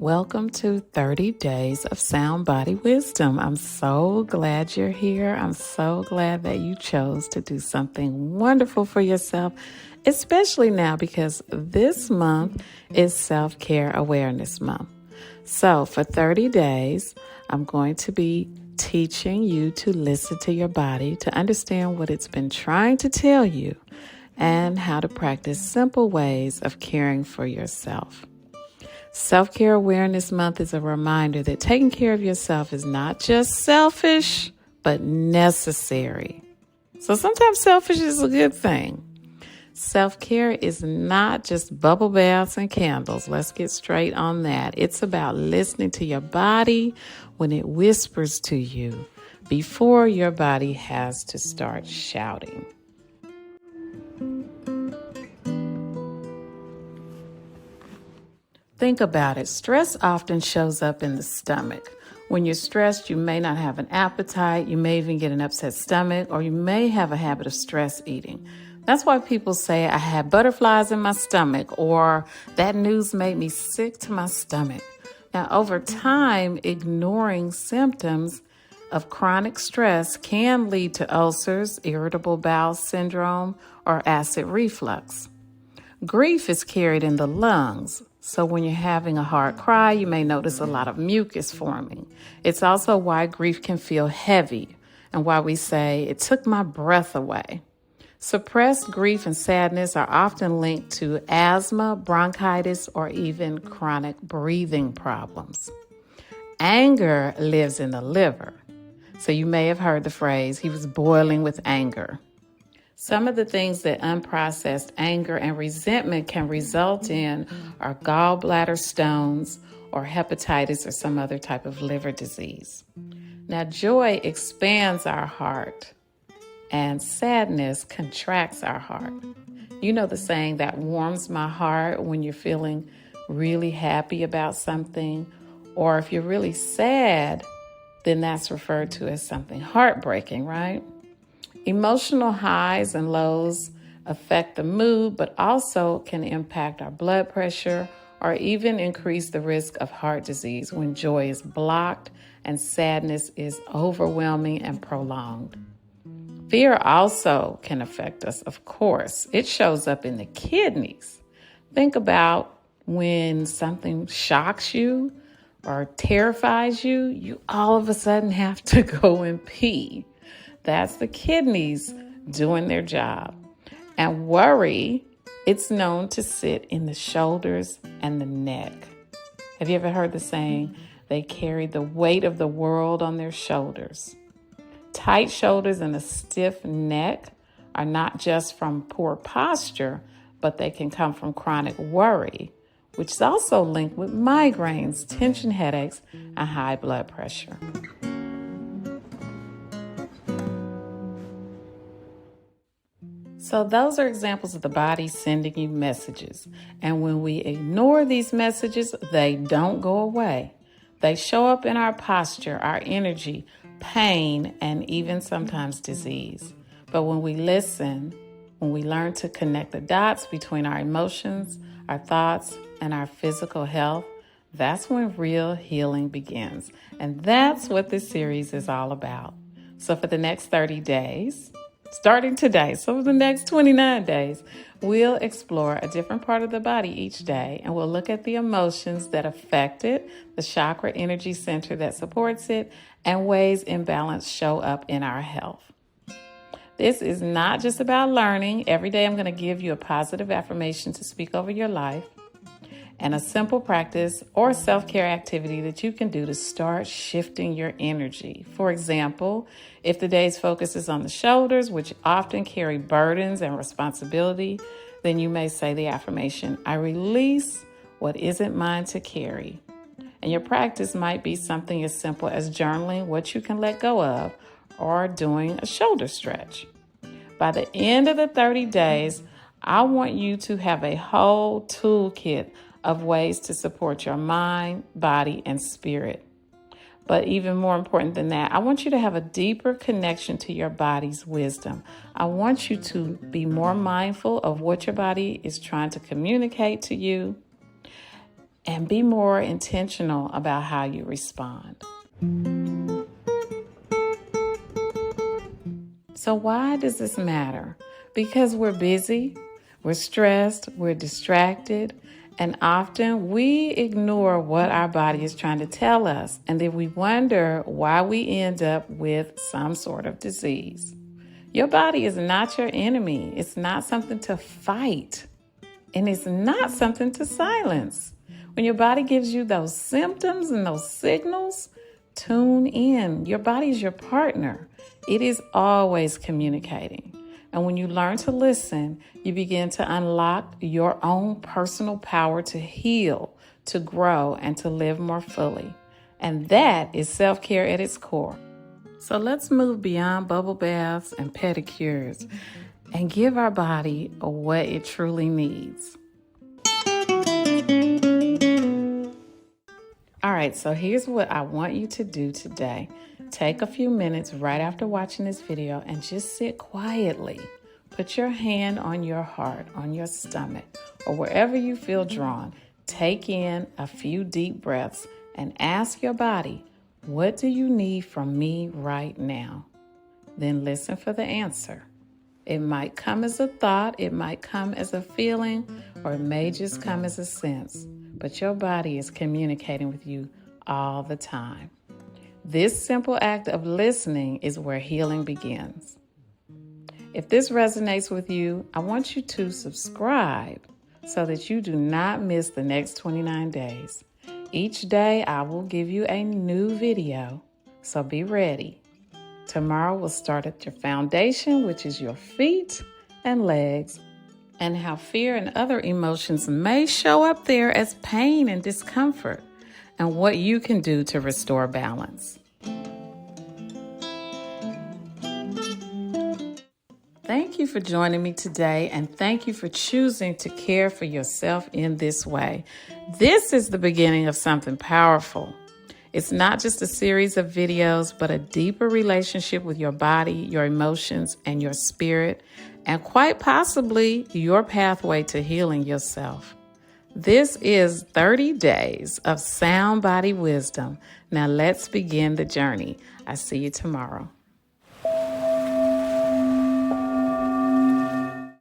Welcome to 30 Days of Sound Body Wisdom. I'm so glad you're here. I'm so glad that you chose to do something wonderful for yourself, especially now because this month is Self-Care Awareness Month. So for 30 days, I'm going to be teaching you to listen to your body, to understand what it's been trying to tell you, and how to practice simple ways of caring for yourself. Self-Care Awareness Month is a reminder that taking care of yourself is not just selfish, but necessary. So sometimes selfish is a good thing. Self-care is not just bubble baths and candles. Let's get straight on that. It's about listening to your body when it whispers to you before your body has to start shouting. Think about it. Stress often shows up in the stomach. When you're stressed, you may not have an appetite, you may even get an upset stomach, or you may have a habit of stress eating. That's why people say, I had butterflies in my stomach, or that news made me sick to my stomach. Now, over time, ignoring symptoms of chronic stress can lead to ulcers, irritable bowel syndrome, or acid reflux. Grief is carried in the lungs. So when you're having a hard cry, you may notice a lot of mucus forming. It's also why grief can feel heavy and why we say, it took my breath away. Suppressed grief and sadness are often linked to asthma, bronchitis, or even chronic breathing problems. Anger lives in the liver. So you may have heard the phrase, he was boiling with anger. Some of the things that unprocessed anger and resentment can result in are gallbladder stones or hepatitis or some other type of liver disease. Now, joy expands our heart and sadness contracts our heart. You know the saying that warms my heart when you're feeling really happy about something, or if you're really sad, then that's referred to as something heartbreaking, right? Emotional highs and lows affect the mood, but also can impact our blood pressure or even increase the risk of heart disease when joy is blocked and sadness is overwhelming and prolonged. Fear also can affect us, of course. It shows up in the kidneys. Think about when something shocks you or terrifies you, you all of a sudden have to go and pee. That's the kidneys doing their job. And worry, it's known to sit in the shoulders and the neck. Have you ever heard the saying, they carry the weight of the world on their shoulders? Tight shoulders and a stiff neck are not just from poor posture, but they can come from chronic worry, which is also linked with migraines, tension headaches, and high blood pressure. So those are examples of the body sending you messages. And when we ignore these messages, they don't go away. They show up in our posture, our energy, pain, and even sometimes disease. But when we listen, when we learn to connect the dots between our emotions, our thoughts, and our physical health, that's when real healing begins. And that's what this series is all about. So for the next 30 days, starting today, so for the next 29 days, we'll explore a different part of the body each day, and we'll look at the emotions that affect it, the chakra energy center that supports it, and ways imbalance show up in our health. This is not just about learning. Every day I'm going to give you a positive affirmation to speak over your life and a simple practice or self-care activity that you can do to start shifting your energy. For example, if the day's focus is on the shoulders, which often carry burdens and responsibility, then you may say the affirmation, I release what isn't mine to carry. And your practice might be something as simple as journaling what you can let go of or doing a shoulder stretch. By the end of the 30 days, I want you to have a whole toolkit of ways to support your mind, body, and spirit. But even more important than that, I want you to have a deeper connection to your body's wisdom. I want you to be more mindful of what your body is trying to communicate to you. and be more intentional about how you respond. So why does this matter? Because we're busy, we're stressed, we're distracted, and often we ignore what our body is trying to tell us, and then we wonder why we end up with some sort of disease. Your body is not your enemy. It's not something to fight, and it's not something to silence. When your body gives you those symptoms and those signals, tune in. Your body is your partner. It is always communicating. And when you learn to listen, you begin to unlock your own personal power to heal, to grow, and to live more fully. And that is self-care at its core. So let's move beyond bubble baths and pedicures and give our body what it truly needs. All right, so here's what I want you to do today. Take a few minutes right after watching this video and just sit quietly. Put your hand on your heart, on your stomach, or wherever you feel drawn. Take in a few deep breaths and ask your body, what do you need from me right now? Then listen for the answer. It might come as a thought, it might come as a feeling, or it may just come as a sense. But your body is communicating with you all the time. This simple act of listening is where healing begins. If this resonates with you, I want you to subscribe so that you do not miss the next 29 days. Each day, I will give you a new video, so be ready. Tomorrow, we'll start at your foundation, which is your feet and legs, and how fear and other emotions may show up there as pain and discomfort, and what you can do to restore balance. Thank you for joining me today, and thank you for choosing to care for yourself in this way. This is the beginning of something powerful. It's not just a series of videos, but a deeper relationship with your body, your emotions, and your spirit, and quite possibly your pathway to healing yourself. This is 30 days of sound body wisdom. Now let's begin the journey. I see you tomorrow.